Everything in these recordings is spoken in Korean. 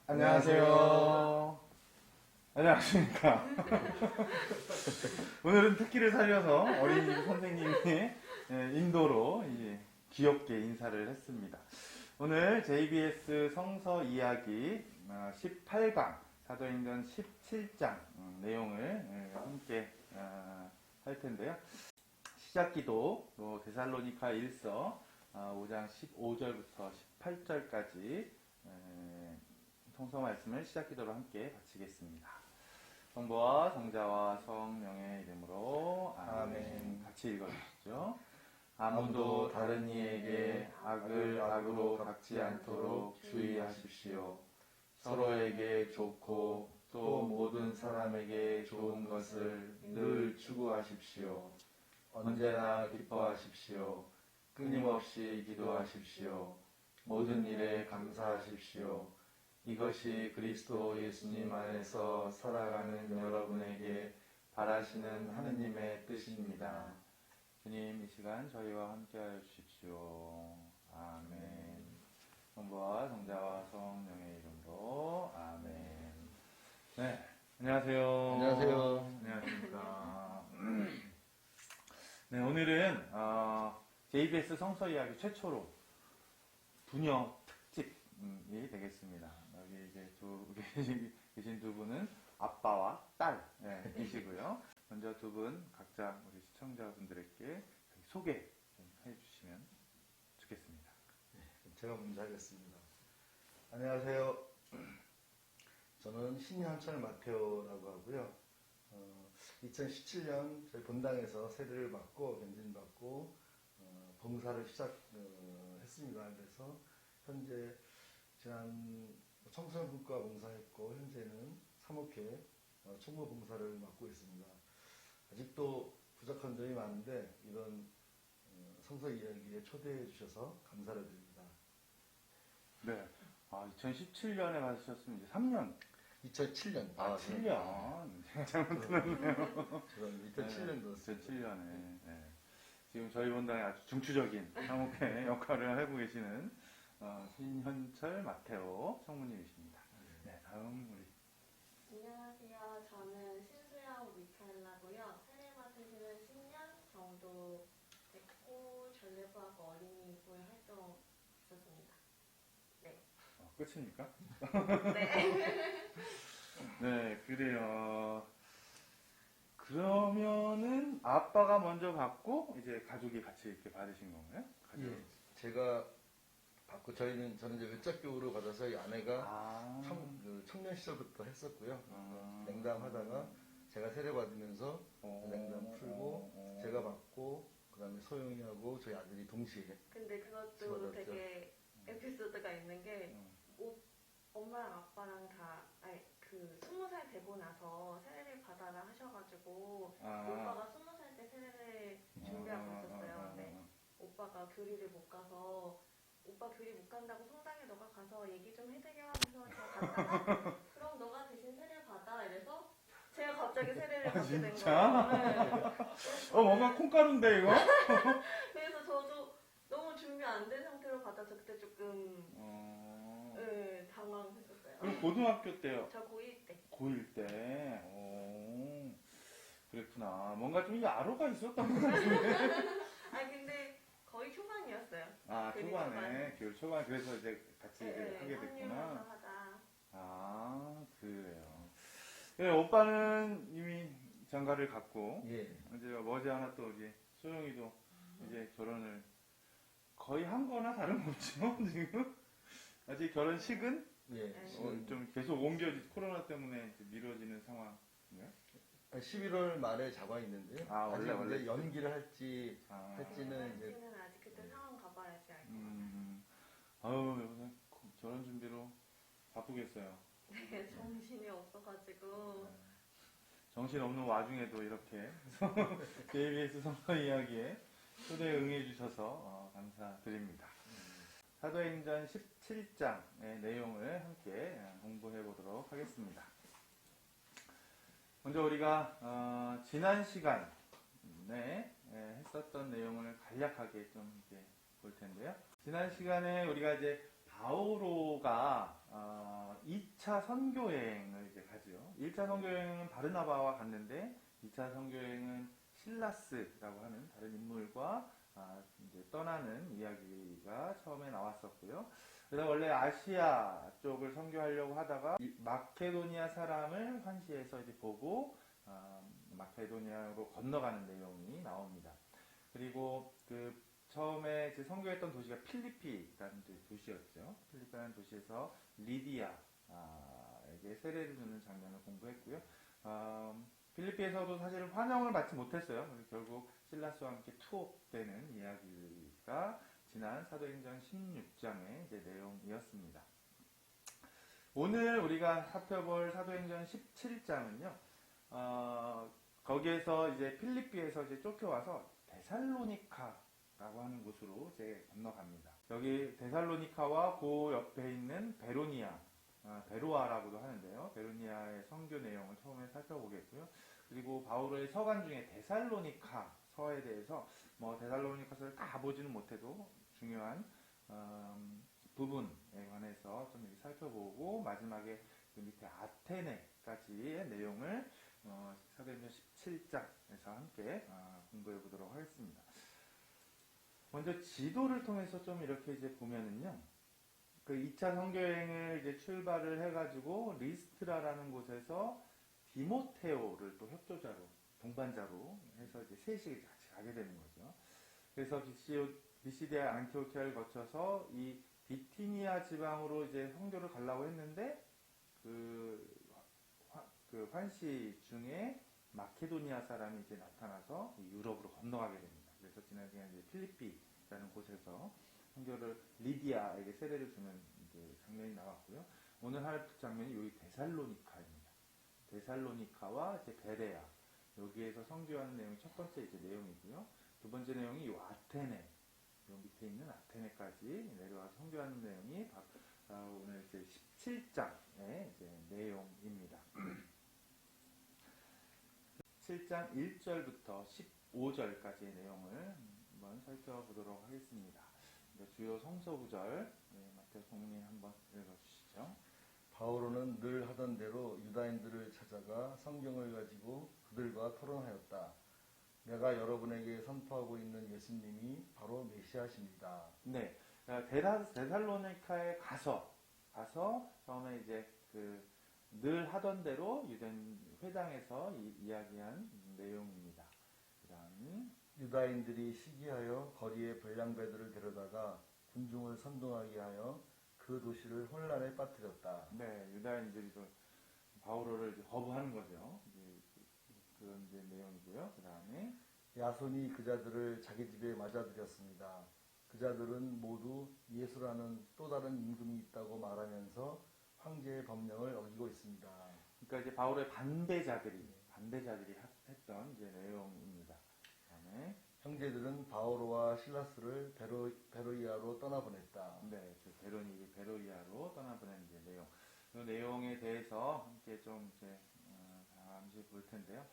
안녕하세요. 안녕하십니까. 오늘은 특기를 살려서 어린이집 선생님의 인도로 이제 귀엽게 인사를 했습니다. 오늘 JBS 성서 이야기 18강, 사도행전 17장 내용을 함께 할 텐데요. 시작기도 데살로니가 1서 5장 15절부터 18절까지 성서 말씀을 시작기도로 함께 바치겠습니다. 성부와 성자와 성령의 이름으로 아멘. 같이 읽어주시죠. 아무도 다른 이에게 악을 악으로 갚지 않도록 주의하십시오. 서로에게 좋고 또 모든 사람에게 좋은 것을 늘 추구하십시오. 언제나 기뻐하십시오. 끊임없이 기도하십시오. 모든 일에 감사하십시오. 이것이 그리스도 예수님 안에서 살아가는 여러분에게 바라시는 하느님의 뜻입니다. 주님, 이 시간 저희와 함께하여 주십시오. 아멘. 성부와 성자와 성령의 이름으로 아멘. 네, 안녕하세요. 안녕하세요. 안녕하십니까. 네, 오늘은 JBS 성서 이야기 최초로 부녀 특집이 되겠습니다. 여기 이제 계신 두 분은 아빠와 딸이시고요. 먼저 두 분 각자 우리 시청자분들에게 소개 좀 해주시면 좋겠습니다. 네, 제가 먼저 하겠습니다. 안녕하세요. 저는 신현철 마테오라고 하고요. 2017년 저희 본당에서 세례를 받고 변진받고 봉사를 시작했습니다. 그래서 현재 지난 청소년국가 봉사했고 현재는 사목회 총무 봉사를 맡고 있습니다. 아직도 부족한 점이 많은데 이런 성서 이야기에 초대해 주셔서 감사를 드립니다. 네, 2017년에 받으셨으면 이제 3년. 2007년. 7년. 잘못 들었네요. 저는 2007년도. 2007년에. 네. 지금 저희 본당에 아주 중추적인 사목회 역할을 하고 계시는 신현철 마테오 성모님이십니다. 네, 다음 우리. 안녕하세요. 저는 신수영 미카엘라고요. 세례 받으시는 10년 정도 됐고 전례부하고 어린이부에 활동 있었습니다. 네. 끝입니까? 네. 네, 그래요. 그러면은 아빠가 먼저 받고 이제 가족이 같이 이렇게 받으신 건가요? 예, 제가 받고 저는 이제 외짝교우로 받아서 이 아내가 청년 시절부터 했었고요. 냉담하다가 제가 세례 받으면서 냉담 풀고 제가 받고 그다음에 소영이하고 저희 아들이 동시에. 근데 그것도 되게 에피소드가 있는 게 엄마랑 아빠랑 다 20살 되고 나서 세례를 받아라 하셔가지고 오빠가 20살 때 세례를 준비하고 있었어요. 근데 오빠가 교리를 못 가서 오빠 교리 못 간다고 성당에 너가 가서 얘기 좀 해드려 하면서 제가 갔다가 그럼 너가 대신 세례 받아 이래서 제가 갑자기 세례를 받게 된 거예요. 진짜? 네. 뭔가 콩가루인데 이거? 그래서 저도 너무 준비 안 된 상태로 받아서 그때 조금 네, 당황했었어요. 그럼 고등학교 때요? 저 고1 때. 고1 때? 그랬구나. 뭔가 좀 야로가 있었던 것 같은데. 근데 거의 초반이었어요. 초반에. 교육 초반. 그래서 이제 같이 하게 됐구나. 하자. 그래요. 네, 오빠는 이미 장가를 갔고, 예. 이제 머지않아 또 이제 소영이도 이제 결혼을 거의 한 거나 다름없죠, 지금? 아직 결혼식은? 예. 좀 계속 코로나 때문에 미뤄지는 상황인가요? 11월 말에 잡아 있는데요. 아직 원래 이제 연기를 할지는 이제. 할지는 아직 그때 상황 가봐야지 알 것 같아요. 아유, 결혼 준비로 바쁘겠어요. 네, 정신이 없어가지고. 정신 없는 와중에도 이렇게 JBS 성서 이야기에 초대에 응해주셔서 감사드립니다. 사도행전 17장의 내용을 함께 공부해 보도록 하겠습니다. 먼저 우리가 지난 시간에 했었던 내용을 간략하게 좀 이렇게 볼 텐데요. 지난 시간에 우리가 이제 바오로가 2차 선교여행을 이제 가죠. 1차 선교여행은 바르나바와 갔는데 2차 선교여행은 실라스라고 하는 다른 인물과 이제 떠나는 이야기가 처음에 나왔었고요. 그래서 원래 아시아 쪽을 선교하려고 하다가 마케도니아 사람을 환시해서 이제 보고 마케도니아로 건너가는 내용이 나옵니다. 그리고 그 처음에 이제 선교했던 도시가 필리피라는 도시였죠. 필리피라는 도시에서 리디아에게 세례를 주는 장면을 공부했고요. 필리피에서도 사실 환영을 받지 못했어요. 그래서 결국 실라스와 함께 투옥되는 이야기가 지난 사도행전 16장의 이제 내용이었습니다. 오늘 우리가 살펴볼 사도행전 17장은요. 거기에서 이제 필리피에서 이제 쫓겨와서 데살로니카라고 하는 곳으로 이제 건너갑니다. 여기 데살로니카와 그 옆에 있는 베로니아, 베로아라고도 하는데요. 베로니아의 선교 내용을 처음에 살펴보겠고요. 그리고 바울의 서간 중에 데살로니카 서에 대해서 데살로니카서를 다 보지는 못해도 중요한 부분에 관해서 좀 살펴보고 마지막에 그 밑에 아테네까지의 내용을 사도행전 17장에서 함께 공부해 보도록 하겠습니다. 먼저 지도를 통해서 좀 이렇게 이제 보면은요, 그 2차 선교여행을 이제 출발을 해가지고 리스트라라는 곳에서 디모테오를 또 협조자로, 동반자로 해서 이제 셋이 같이 가게 되는 거죠. 그래서 비시디아 안티오키아를 거쳐서 이 비티니아 지방으로 이제 선교를 가려고 했는데 그 환시 중에 마케도니아 사람이 이제 나타나서 유럽으로 건너가게 됩니다. 그래서 지난 시간에 이제 필리피라는 곳에서 선교를 리디아에게 세례를 주는 이제 장면이 나왔고요. 오늘 할 장면이 여기 데살로니카입니다. 데살로니카와 이제 베레아 여기에서 선교하는 내용이 첫 번째 이제 내용이고요. 두 번째 내용이 이 아테네, 요 밑에 있는 아테네까지 내려와서 선교하는 내용이 오늘 이제 17장의 이제 내용입니다. 7장 1절부터 15절까지의 내용을 한번 살펴보도록 하겠습니다. 주요 성서 구절 마태오 성님 한번 읽어주시죠. 바오로는 늘 하던 대로 유다인들을 찾아가 성경을 가지고 그들과 토론하였다. 내가 여러분에게 선포하고 있는 예수님이 바로 메시아십니다. 네, 데살로니카에 가서 처음에 이제 늘 하던 대로 유대인 회당에서 이야기한 내용입니다. 그다음 유다인들이 시기하여 거리에 불량배들을 데려다가 군중을 선동하게 하여 그 도시를 혼란에 빠뜨렸다. 네, 유다인들이 또 바오로를 이제 거부하는 거죠. 그런 이제 내용이고요. 그다음에 야손이 그자들을 자기 집에 맞아들였습니다. 그자들은 모두 예수라는 또 다른 임금이 있다고 말하면서 황제의 법령을 어기고 있습니다. 그러니까 이제 바울의 반대자들이 했던 이제 내용입니다. 그다음에 형제들은 바오로와 실라스를 베로이아로 떠나보냈다. 네, 베로이아로 떠나보낸 이제 내용. 그 내용에 대해서 함께 좀 이제 잠시 볼 텐데요.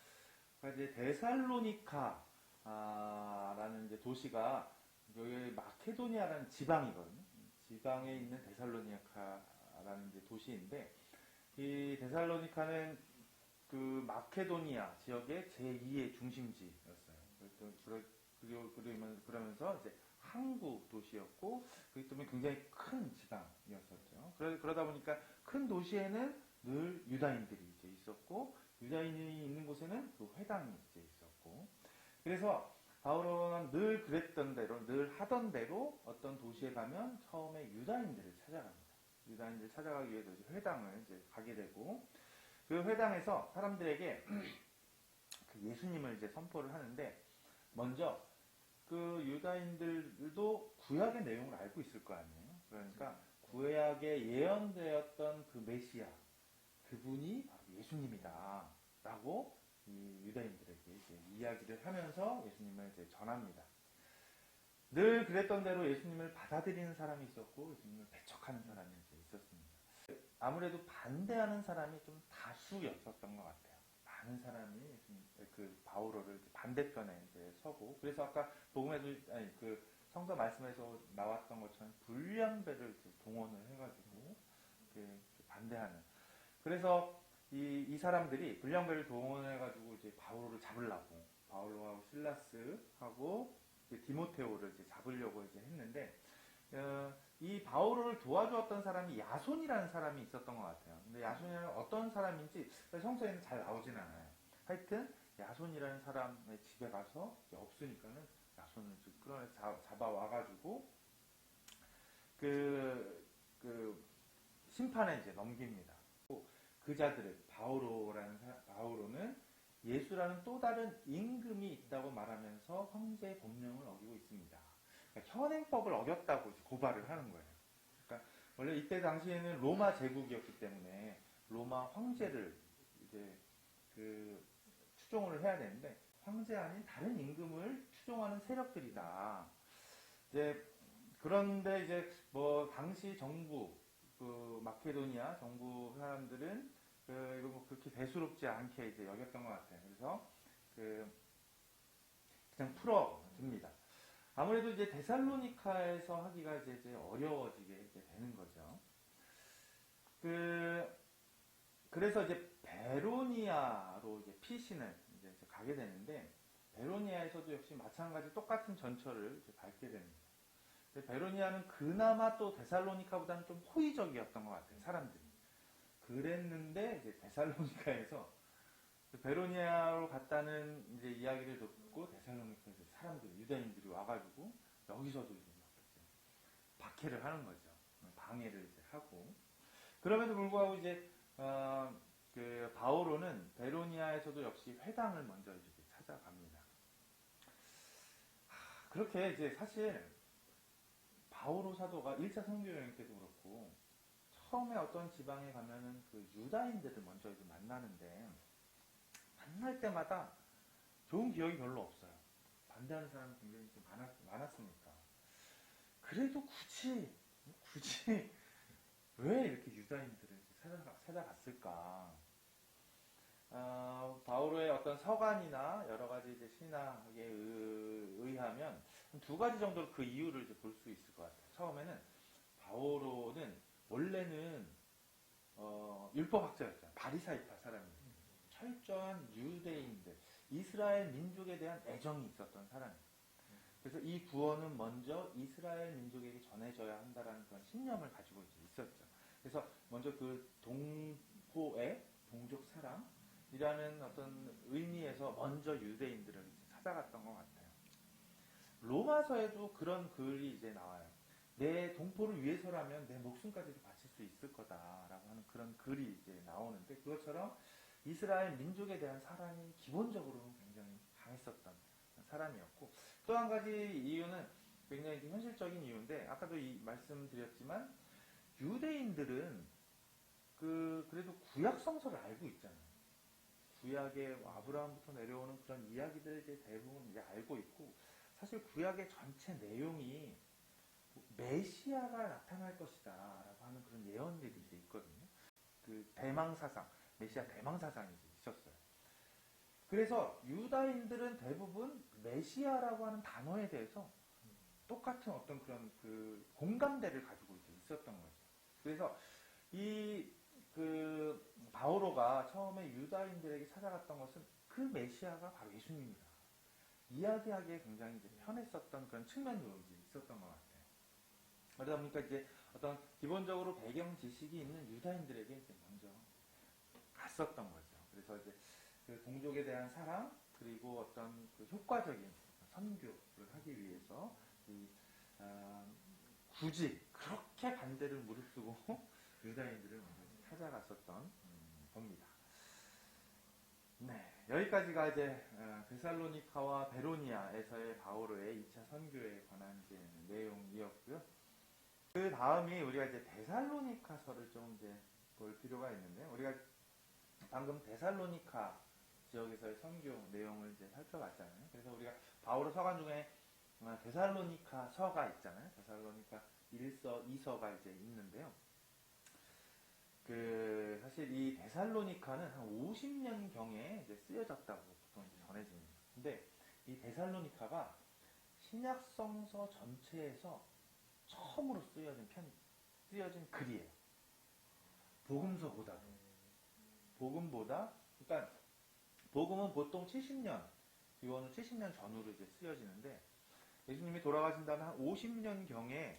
그러니까 이제 데살로니카라는 이제 도시가 여기 마케도니아라는 지방이거든요. 지방에 있는 데살로니카라는 이제 도시인데 이 데살로니카는 그 마케도니아 지역의 제2의 중심지였어요. 그러면서 이제 항구 도시였고 그렇기 때문에 굉장히 큰 지방이었었죠. 그러다 보니까 큰 도시에는 늘 유다인들이 이제 있었고 유다인이 있는 곳에는 그 회당이 이제 있었고 그래서 바울은 늘 그랬던 대로 늘 하던 대로 어떤 도시에 가면 처음에 유다인들을 찾아갑니다. 유다인들을 찾아가기 위해서 이제 회당을 이제 가게 되고 그 회당에서 사람들에게 그 예수님을 이제 선포를 하는데 먼저 그 유다인들도 구약의 내용을 알고 있을 거 아니에요. 그러니까 구약에 예언되었던 그 메시아 그분이 바로 예수님이다라고 이 유다인들에게 이제 이야기를 하면서 예수님을 이제 전합니다. 늘 그랬던 대로 예수님을 받아들이는 사람이 있었고 예수님을 배척하는 사람이 이제 있었습니다. 아무래도 반대하는 사람이 좀 다수였었던 것 같아요. 많은 사람이 그 바오로를 반대편에 이제 서고 그래서 아까 복음에도 그 성서 말씀에서 나왔던 것처럼 불량배를 이제 동원을 해가지고 이렇게 반대하는. 그래서 이 사람들이 불량배를 동원해가지고 이제 바울을 잡으려고 바울하고 실라스하고 디모테오를 이제 잡으려고 이제 했는데 이 바울을 도와주었던 사람이 야손이라는 사람이 있었던 것 같아요. 근데 야손이라는 어떤 사람인지 성서에는 잘 나오진 않아요. 하여튼 야손이라는 사람의 집에 가서 없으니까는 야손을 끌어내 잡아와가지고 그 심판에 이제 넘깁니다. 그 자들을 바오로는 예수라는 또 다른 임금이 있다고 말하면서 황제의 법령을 어기고 있습니다. 그러니까 현행법을 어겼다고 고발을 하는 거예요. 그러니까 원래 이때 당시에는 로마 제국이었기 때문에 로마 황제를 이제 추종을 해야 되는데 황제 아닌 다른 임금을 추종하는 세력들이다. 그런데 이제 뭐 당시 정부 마케도니아 정부 사람들은 이거 뭐 그렇게 대수롭지 않게 이제 여겼던 것 같아요. 그래서 그냥 풀어줍니다. 아무래도 이제 데살로니카에서 하기가 이제 어려워지게 이제 되는 거죠. 그래서 이제 베로니아로 이제 피신을 이제 가게 되는데 베로니아에서도 역시 마찬가지 똑같은 전철을 이제 밟게 됩니다. 베로니아는 그나마 또 데살로니카보다는 좀 호의적이었던 것 같아요, 사람들이. 그랬는데 이제 데살로니카에서 베로니아로 갔다는 이제 이야기를 듣고 데살로니카에서 사람들이 유대인들이 와가지고 여기서도 이제 박해를 하는 거죠. 방해를 이제 하고. 그럼에도 불구하고 이제 바오로는 베로니아에서도 역시 회당을 먼저 이제 찾아갑니다. 그렇게 이제 사실 바오로 사도가 1차 선교 여행 때도 그렇고 처음에 어떤 지방에 가면은 그 유다인들을 먼저 이제 만나는데 만날 때마다 좋은 기억이 별로 없어요. 반대하는 사람이 굉장히 좀 많았으니까. 그래도 굳이 왜 이렇게 유다인들을 찾아갔을까? 바오로의 어떤 서간이나 여러 가지 이제 신학에 의하면 두 가지 정도로 그 이유를 이제 볼 수 있을 것 같아요. 처음에는 바오로는 원래는 율법학자였잖아요. 바리사이파 사람이에요. 철저한 유대인들, 이스라엘 민족에 대한 애정이 있었던 사람이에요. 그래서 이 구원은 먼저 이스라엘 민족에게 전해져야 한다라는 그런 신념을 가지고 있었죠. 그래서 먼저 그 동포의 동족 사랑이라는 어떤 의미에서 먼저 유대인들을 찾아갔던 것 같아요. 로마서에도 그런 글이 이제 나와요. 내 동포를 위해서라면 내 목숨까지도 바칠 수 있을 거다라고 하는 그런 글이 이제 나오는데 그것처럼 이스라엘 민족에 대한 사랑이 기본적으로 굉장히 강했었던 사람이었고 또 한 가지 이유는 굉장히 현실적인 이유인데 아까도 말씀드렸지만 유대인들은 그래도 구약 성서를 알고 있잖아요. 구약의 아브라함부터 내려오는 그런 이야기들 이제 대부분 이제 알고 있고 사실 구약의 전체 내용이 메시아가 나타날 것이다라고 하는 그런 예언들이 이제 있거든요. 그 대망사상, 메시아 대망사상이 이제 있었어요. 그래서 유다인들은 대부분 메시아라고 하는 단어에 대해서 똑같은 어떤 그런 공감대를 가지고 이제 있었던 거죠. 그래서 바오로가 처음에 유다인들에게 찾아갔던 것은 그 메시아가 바로 예수님이다. 이야기하기에 굉장히 이제 편했었던 그런 측면도 이제 있었던 것 같아요. 그러다 보니까 이제 어떤 기본적으로 배경 지식이 있는 유다인들에게 이제 먼저 갔었던 거죠. 그래서 이제 그 동족에 대한 사랑 그리고 어떤 효과적인 선교를 하기 위해서 굳이 그렇게 반대를 무릅쓰고 유다인들을 먼저 찾아갔었던 겁니다. 네, 여기까지가 이제 데살로니카와 베로니아에서의 바오로의 2차 선교에 관한 이제 내용이었고요. 그 다음이 우리가 이제 데살로니카서를 좀 이제 볼 필요가 있는데 우리가 방금 데살로니카 지역에서의 선교 내용을 이제 살펴봤잖아요. 그래서 우리가 바오로 서간 중에 데살로니카 서가 있잖아요. 데살로니카 1서, 2서가 이제 있는데요. 사실 이 데살로니카는 한 50년경에 이제 쓰여졌다고 보통 전해집니다. 근데 이 데살로니카가 신약성서 전체에서 처음으로 쓰여진 글이에요. 복음서보다도. 복음보다, 그러니까 복음은 보통 70년, 이거는 70년 전후로 이제 쓰여지는데, 예수님이 돌아가신 다음에 한 50년경에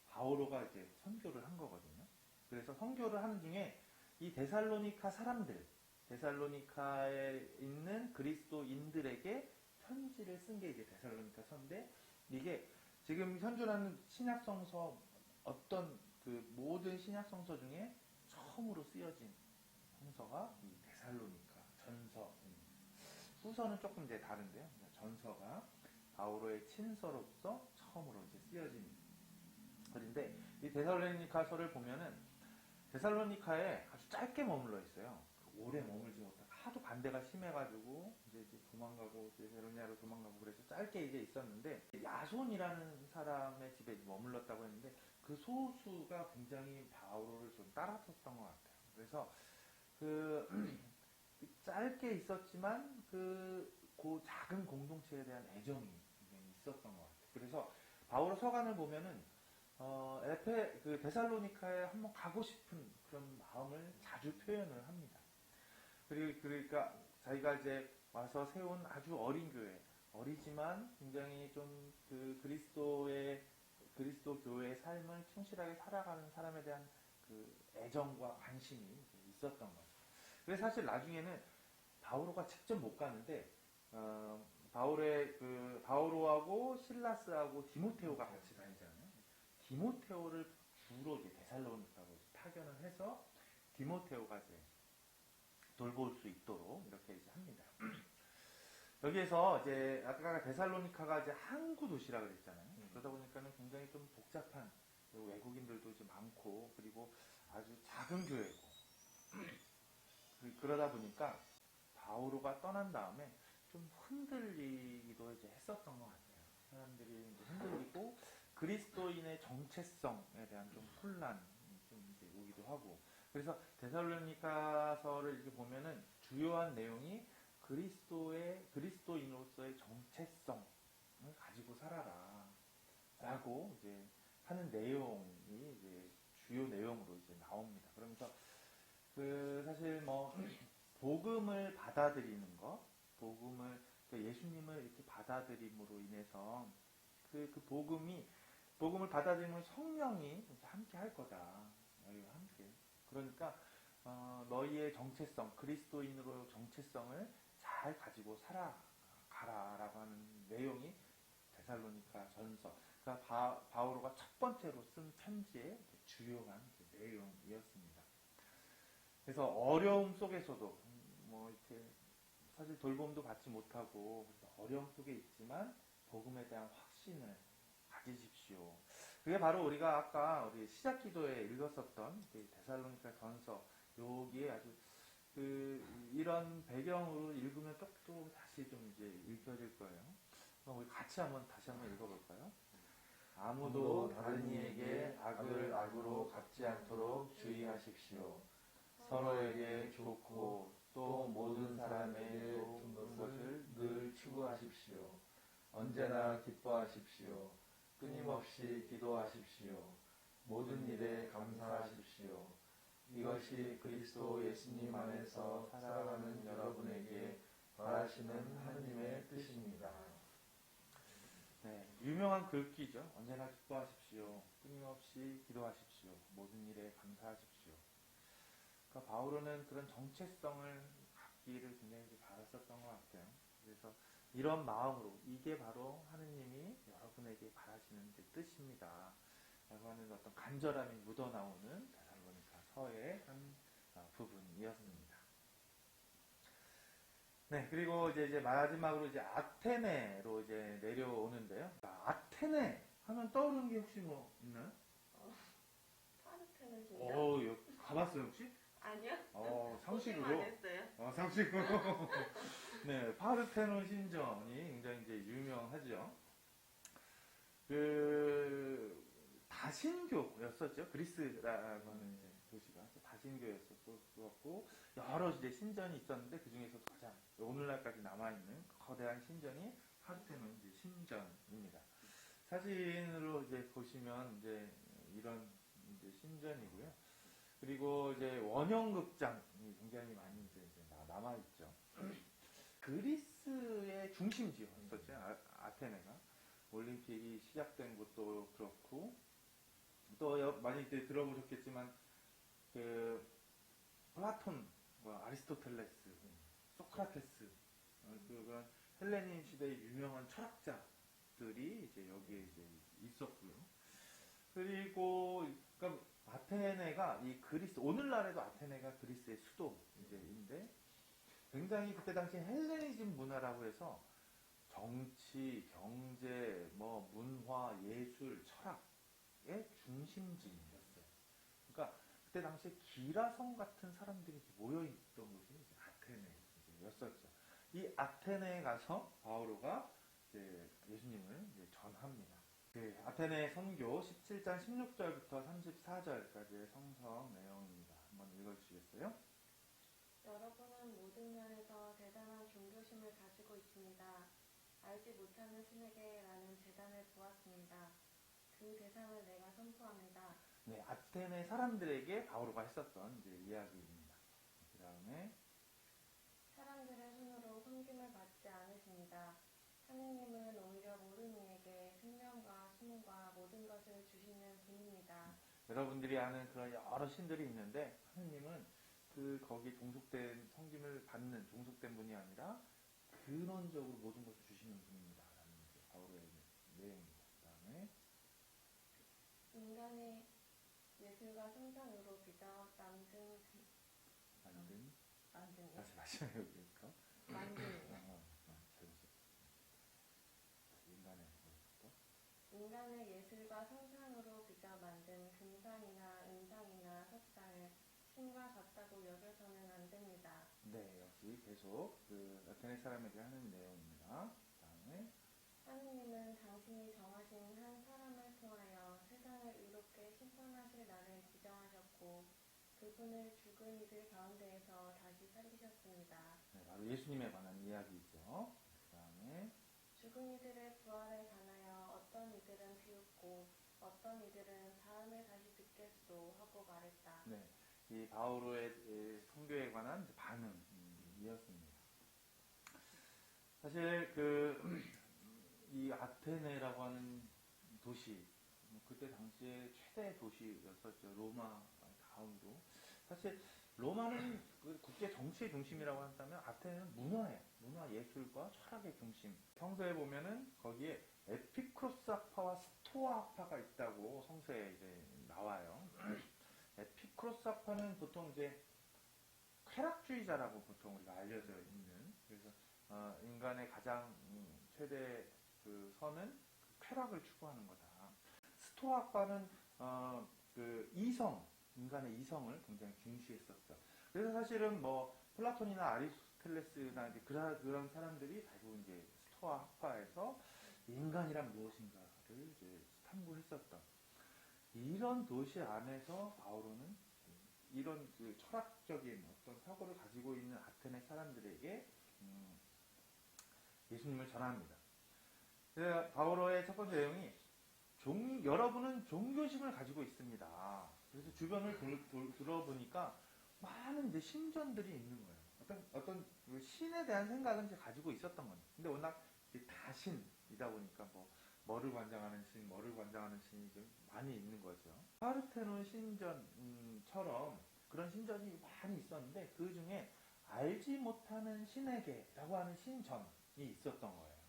바오로가 이제 선교를 한 거거든요. 그래서 선교를 하는 중에 이 데살로니카 사람들, 데살로니카에 있는 그리스도인들에게 편지를 쓴 게 이제 데살로니카 서인데, 이게 지금 현존하는 신약성서 어떤 그 모든 신약성서 중에 처음으로 쓰여진 성서가 이 데살로니카 전서입니다. 후서는 조금 이제 다른데요. 전서가 바오로의 친서로서 처음으로 이제 쓰여진 글인데, 이 데살로니카서를 보면은 데살로니카에 아주 짧게 머물러 있어요. 오래 머물지 못하고 하도 반대가 심해가지고 이제 도망가고 데살로니카로 도망가고 그래서 짧게 이제 있었는데, 야손이라는 사람의 집에 머물렀다고 했는데 그 소수가 굉장히 바오로를 좀 따랐었던 것 같아요. 그래서 그 짧게 있었지만 그 작은 공동체에 대한 애정이 굉장히 있었던 것 같아요. 그래서 바오로 서간을 보면은 그 데살로니카에 한번 가고 싶은 그런 마음을 자주 표현을 합니다. 그러니까 자기가 이제 와서 세운 아주 어린 교회, 어리지만 굉장히 좀 그 그리스도 교회의 삶을 충실하게 살아가는 사람에 대한 그 애정과 관심이 있었던 거죠. 그래서 사실 나중에는 바오로가 직접 못 가는데 바오로하고 실라스하고 디모테오가 같이 다니잖아요. 디모테오를 주로 이제 데살로니카로 파견을 해서 디모테오가 이제 돌볼 수 있도록 이렇게 이제 합니다. 여기에서 이제 아까 데살로니카가 이제 항구 도시라 그랬잖아요. 그러다 보니까는 굉장히 좀 복잡한, 외국인들도 이제 많고, 그리고 아주 작은 교회고, 그러다 보니까 바오로가 떠난 다음에 좀 흔들리기도 이제 했었던 것 같아요. 사람들이 이제 흔들리고 그리스도인의 정체성에 대한 좀 혼란이 좀 이제 오기도 하고, 그래서 데살로니카서를 이렇게 보면은 주요한 내용이 그리스도인으로서의 정체성을 가지고 살아라 라고 이제 하는 내용이 이제 주요 내용으로 이제 나옵니다. 그러면서 사실 복음을 받아들이는 것, 예수님을 이렇게 받아들임으로 인해서 복음을 받아들이면 성령이 함께 할 거다. 너희와 함께. 그러니까 너희의 정체성, 그리스도인으로 정체성을 잘 가지고 살아가라라고 하는 내용이 데살로니카 전서, 그러니까 바오로가 첫 번째로 쓴 편지의 주요한 내용이었습니다. 그래서 어려움 속에서도 이렇게 사실 돌봄도 받지 못하고 어려움 속에 있지만 복음에 대한 확신을 가지십시오. 그게 바로 우리가 아까 우리 시작 기도에 읽었었던 데살로니카 전서, 여기에 아주 이런 배경으로 읽으면 또 다시 좀 이제 읽혀질 거예요. 그럼 우리 같이 다시 한번 읽어볼까요? 아무도 다른 이에게 악을 악으로 갚지 않도록 주의하십시오. 서로에게 좋고 또 모든 사람에게 좋은 것을 늘 추구하십시오. 언제나 기뻐하십시오. 끊임없이 기도하십시오. 모든 일에 감사하십시오. 이것이 그리스도 예수님 안에서 살아가는 여러분에게 바라시는 하나님의 뜻입니다. 네, 유명한 글귀죠. 언제나 기뻐하십시오. 끊임없이 기도하십시오. 모든 일에 감사하십시오. 그러니까 바오로는 그런 정체성을 갖기를 굉장히 바랐었던 것 같아요. 그래서 이런 마음으로 이게 바로 하느님이 여러분에게 바라시는 뜻입니다. 라고 하는 어떤 간절함이 묻어나오는 데살로니카 서의 한 부분이었습니다. 네, 그리고 이제 마지막으로 이제 아테네로 이제 내려오는데요. 아테네 하면 떠오르는 게 혹시 있나요? 파르테논 신전? 가봤어요 혹시? 아니요. 상식으로. 했어요. 상식으로. 네, 파르테논 신전이 굉장히 이제 유명하죠. 다신교였었죠. 그리스라고 하는 이제 도시가 다신교였었고, 여러 이제 신전이 있었는데 그 중에서도 가장 오늘날까지 남아있는 거대한 신전이 파르테논 이제 신전입니다. 사진으로 이제 보시면 이제 이런 이제 신전이고요. 그리고 이제 원형극장이 굉장히 많이 이제 남아 있죠. 그리스의 중심지였었죠. 아테네가 올림픽이 시작된 것도 그렇고 또 많이 이제 들어보셨겠지만 그 플라톤, 아리스토텔레스, 소크라테스 그런 헬레니 시대의 유명한 철학자들이 이제 여기에 이제 있었고요. 그리고 그러니까 아테네가 이 그리스 오늘날에도 아테네가 그리스의 수도인데 굉장히 그때 당시 헬레니즘 문화라고 해서 정치, 경제, 문화, 예술, 철학의 중심지였어요. 그러니까 그때 당시에 기라성 같은 사람들이 모여있던 곳이 이제 아테네였었죠. 이 아테네에 가서 바오로가 이제 예수님을 이제 전합니다. 아테네 선교 17장 16절부터 34절까지의 성성 내용입니다. 한번 읽어주시겠어요? 여러분은 모든 면에서 대단한 종교심을 가지고 있습니다. 알지 못하는 신에게라는 제단을 보았습니다. 그 대상을 내가 선포합니다. 네, 아테네 사람들에게 바오로가 했었던 이제 이야기입니다. 그 다음에 사람들의 손으로 섬김을 받지 않으십니다. 하느님은 오히려 모르는 이에게 생명과 숨과 모든 것을 주시는 분입니다. 여러분들이 아는 그런 여러 신들이 있는데 하느님은 거기 종속된 섬김을 받는 종속된 분이 아니라 근원적으로 모든 것을 주시는 분입니다. 라는 바오로의 내용입니다. 그 다음에 인간의 예술과 상상으로 빚어 만든 다시 마시면 여기서 인간의 예술과 상상으로 빚어 만든 금상이나 은상이나 석상을 신과 같다고 여겨서는 안 됩니다. 네, 역시 계속 아테네 사람에게 하는 내용입니다. 그 다음에 하느님은 당신이 정하신 한 사람을 통하여 세상을 의롭게 심판하실 날을 지정하셨고 그분을 죽은 이들 가운데에서 다시 살리셨습니다. 네, 바로 예수님에 관한 이야기죠. 그 다음에 죽은 이들의 부활에 관하여 어떤 이들은 비웃고 어떤 이들은 다음에 다시 듣겠소 하고 말했다. 네, 이 바오로의 선교에 관한 반응이었습니다. 사실 이 아테네라고 하는 도시 그때 당시에 최대 도시였었죠. 로마 다음으로. 사실 로마는 국제 정치의 중심이라고 한다면 아테네는 문화 예술과 철학의 중심. 성서에 보면은 거기에 에피크로스학파와 스토아학파가 있다고 성서에 이제 나와요. 에피크로스학파는 보통 이제 쾌락주의자라고 보통 우리가 알려져 있는, 그래서 인간의 가장 최대 선은 쾌락을 추구하는 거다. 스토아학파는 인간의 이성을 굉장히 중시했었죠. 그래서 사실은 플라톤이나 아리스토텔레스나 이제 그런 사람들이 대부분 이제 스토아학파에서 인간이란 무엇인가를 이제 탐구했었던 이런 도시 안에서 바오로는 이런 철학적인 어떤 사고를 가지고 있는 아테네 사람들에게 예수님을 전합니다. 바오로의 첫 번째 내용이 여러분은 종교심을 가지고 있습니다. 그래서 주변을 들어보니까 많은 이제 신전들이 있는 거예요. 어떤 신에 대한 생각은 이제 가지고 있었던 겁니다. 근데 워낙 다신이다 보니까 뭐를 관장하는 신이 좀 많이 있는 거죠. 파르테논 신전처럼 그런 신전이 많이 있었는데 그 중에 알지 못하는 신에게라고 하는 신전이 있었던 거예요.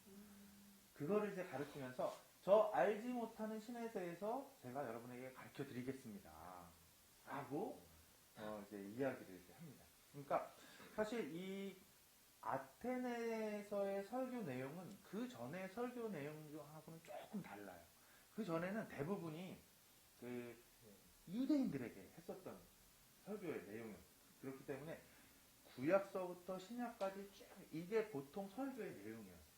그거를 이제 가르치면서 저 알지 못하는 신에 대해서 제가 여러분에게 가르쳐 드리겠습니다. 라고 이제 이야기를 이제 합니다. 그러니까 사실 이 아테네에서의 설교 내용은 그 전에 설교 내용하고는 조금 달라요. 그 전에는 대부분이 유대인들에게 했었던 설교의 내용이에요. 그렇기 때문에 구약서부터 신약까지 쭉 이게 보통 설교의 내용이었어요.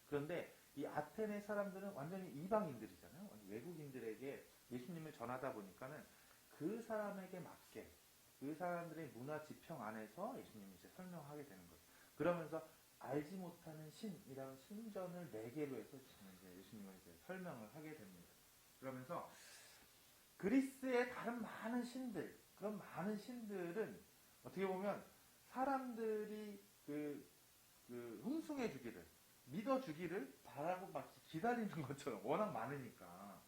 그런데 이 아테네 사람들은 완전히 이방인들이잖아요. 외국인들에게 예수님을 전하다 보니까는 그 사람에게 맞게 그 사람들의 문화 지평 안에서 예수님이 이제 설명하게 되는 거예요. 그러면서 알지 못하는 신이라는 신전을 4개로 해서 이제 예수님은 이제 설명을 하게 됩니다. 그러면서 그리스의 다른 많은 신들, 그런 많은 신들은 어떻게 보면 사람들이 흥숭해 주기를, 믿어 주기를 바라고 막 기다리는 것처럼 워낙 많으니까.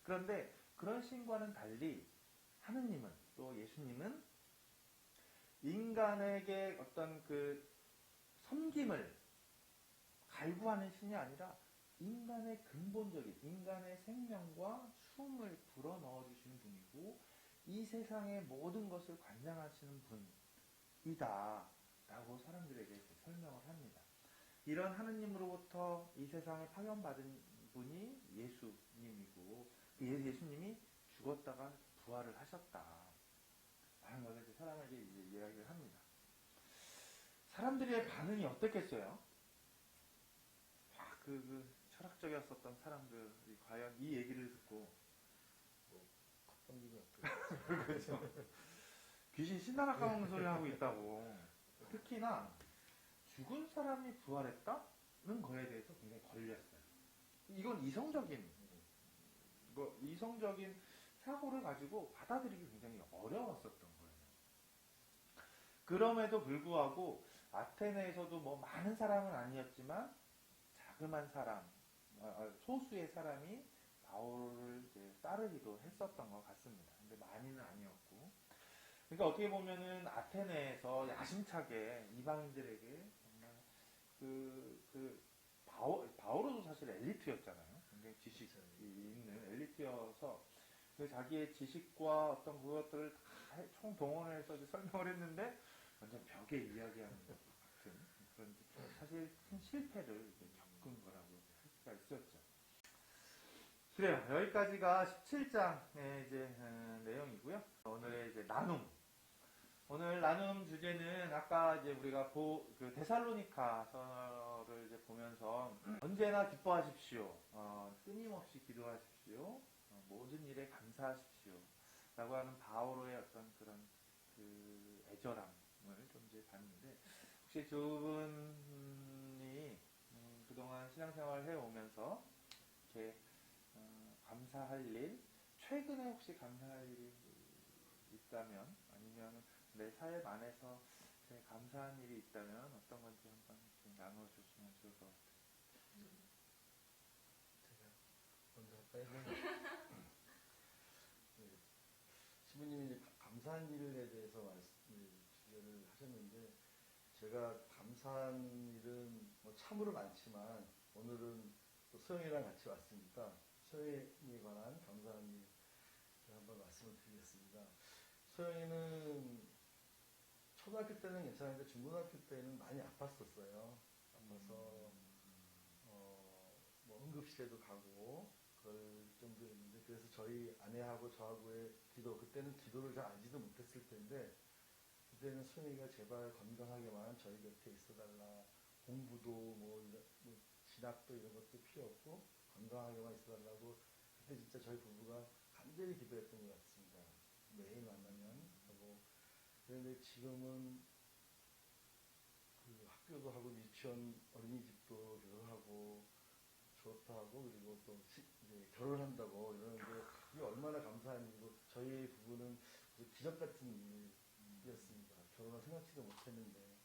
그런데 그런 신과는 달리 하느님은, 또 예수님은 인간에게 어떤 그 섬김을 갈구하는 신이 아니라 인간의 근본적인, 인간의 생명과 숨을 불어 넣어주시는 분이고 이 세상의 모든 것을 관장하시는 분이다 라고 사람들에게 설명을 합니다. 이런 하느님으로부터 이 세상에 파견받은 분이 예수님이고 예수님이 죽었다가 부활을 하셨다 라는 것을 사람에게 이제 이야기를 합니다. 사람들의 반응이 어떻겠어요? 철학적이었었던 사람들이 과연 이 얘기를 듣고 콧방귀가 어떻게 그렇죠. 귀신 신나라 까먹는 소리 하고 있다고. 특히나 죽은 사람이 부활했다는 거에 대해서 굉장히 걸렸어요. 이건 이성적인 사고를 가지고 받아들이기 굉장히 어려웠었던 거예요. 그럼에도 불구하고 아테네에서도 뭐 많은 사람은 아니었지만 자그만 사람, 소수의 사람이 바울을 이제 따르기도 했었던 것 같습니다. 근데 많이는 아니었고. 그러니까 어떻게 보면은 아테네에서 야심차게 이방인들에게 정말 바울도 사실 엘리트였잖아요. 굉장히 지식이 있는 엘리트여서 자기의 지식과 어떤 그것들을 다 총동원해서 설명을 했는데 완전 벽에 이야기하는 것 같은 그런 사실 큰 실패를 겪은 거라고 할 수가 있었죠. 그래요. 여기까지가 17장의 이제 내용이고요. 오늘의 이제 오늘 나눔 주제는 아까 이제 우리가 데살로니가서를 이제 보면서 언제나 기뻐하십시오. 끊임없이 기도하십시오. 모든 일에 감사하십시오. 라고 하는 바오로의 어떤 그런 애절함을 좀 이제 봤는데 혹시 두 분이 그동안 신앙생활을 해오면서 이렇게 감사할 일, 최근에 혹시 감사할 일이 있다면 아니면 내 삶 안에서 감사한 일이 있다면 어떤 건지 한번 나눠주시면 좋을 것 같아요. 제가 먼저 할까요? 네. 시부님이 감사한 일에 대해서 주제를 하셨는데 제가 감사한 일은 뭐 참으로 많지만 오늘은 또 소영이랑 같이 왔으니까 소영이에 관한 감사한 일 한번 말씀을 드리겠습니다. 소영이는 초등학교 때는 괜찮은데 중고등학교 때는 많이 아팠었어요. 아파서 뭐 응급실에도 가고 그럴 정도였는데 그래서 저희 아내하고 저하고의 그때는 기도를 잘 알지도 못했을 텐데 그때는 소영이가 제발 건강하게만 저희 곁에 있어달라. 공부도 뭐 진학도 이런 것도 필요 없고 건강하게만 있어달라고 그때 진짜 저희 부부가 간절히 기도했던 것 같습니다. 매일 만나면 하고 그런데 지금은 학교도 하고 유치원 어린이집도 계속 하고 졸업도 하고 그리고 또 이제 결혼한다고 이러는데 이게 얼마나 감사한 일이고 저희 부부는 기적 같은 일이었습니다. 결혼을 생각지도 못했는데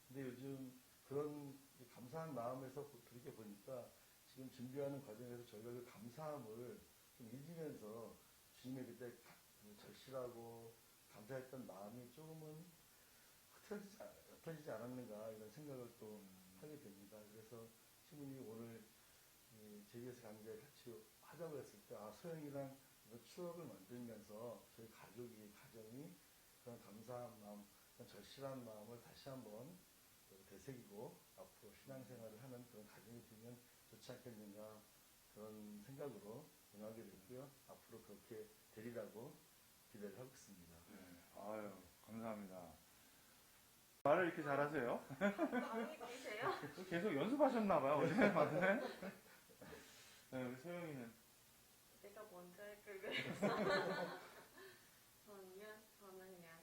근데 요즘 그런 감사한 마음에서 돌이켜 보니까 지금 준비하는 과정에서 저희가 그 감사함을 좀 잊으면서 주님의 그때 절실하고 감사했던 마음이 조금은 흩어지지 않았는가 이런 생각을 또 하게 됩니다. 그래서 신부님이 오늘 JBS 강좌에 같이 하자고 했을 때 소영이랑 추억을 만들면서 저희 가정이 그런 감사한 마음, 그런 절실한 마음을 다시 한번 되새기고 앞으로 신앙생활을 하는 그런 가정이 되면 좋지 않겠는가 그런 생각으로 응하게 됐고요. 앞으로 그렇게 되리라고 기대를 하고 있습니다. 아유, 감사합니다. 말을 이렇게 잘하세요? 마음이 계세요? 계속 연습하셨나봐요, 어제 봤네. 네, 우리 소영이는? 내가 먼저 할 걸 그랬어. 저는 그냥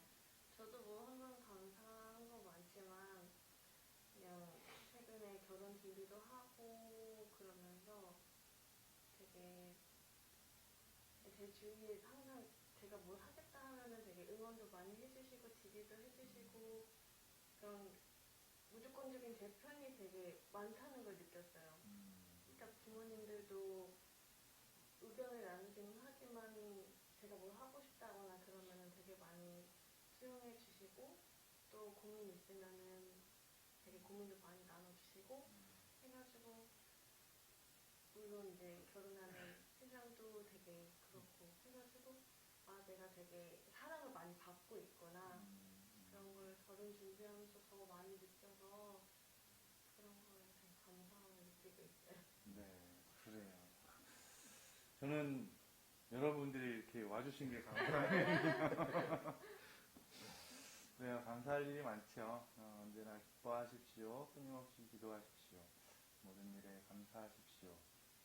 저도 뭐 항상 감사한 거 많지만 그냥 결혼 준비도 하고 그러면서 되게 제 주위에 항상 제가 뭘 하겠다 하면은 되게 응원도 많이 해주시고 지지도 해주시고 그런 무조건적인 제 편이 되게 많다는 걸 느꼈어요. 그러니까 부모님들도 의견을 나누기는 하지만 제가 뭘 하고 싶다거나 그러면은 되게 많이 수용해 주시고 또 고민 있으면은 되게 고민도 많이 나눠주시고 해가지고 물론 이제 결혼하는 신랑도 되게 그렇고 해가지고 아 내가 되게 사랑을 많이 받고 있구나 그런 걸 결혼 준비하면서 더 많이 느껴서 그런 거에 되게 감사함을 느끼고 있어요. 네, 그래요. 저는 여러분들이 이렇게 와주신 게 감사해요. 그래요. 감사할 일이 많죠. 언제나 기뻐하십시오. 끊임없이 기도하십시오. 모든 일에 감사하십시오.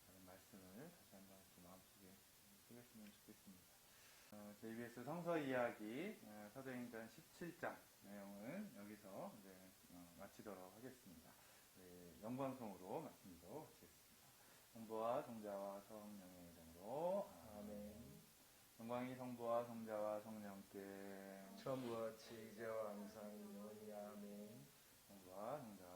라는 말씀을 다시 한번 이렇게 마음속에 새겼으면 좋겠습니다. JBS 성서 이야기 사도행전 17장 내용은 여기서 이제 마치도록 하겠습니다. 영광송으로 말씀도 마치겠습니다. 성부와 성자와 성령의 이름으로 아멘. 영광이 성부와 성자와 성령께 처음과 같이 이제와 항상 영원히 아멘. 성부와 성자와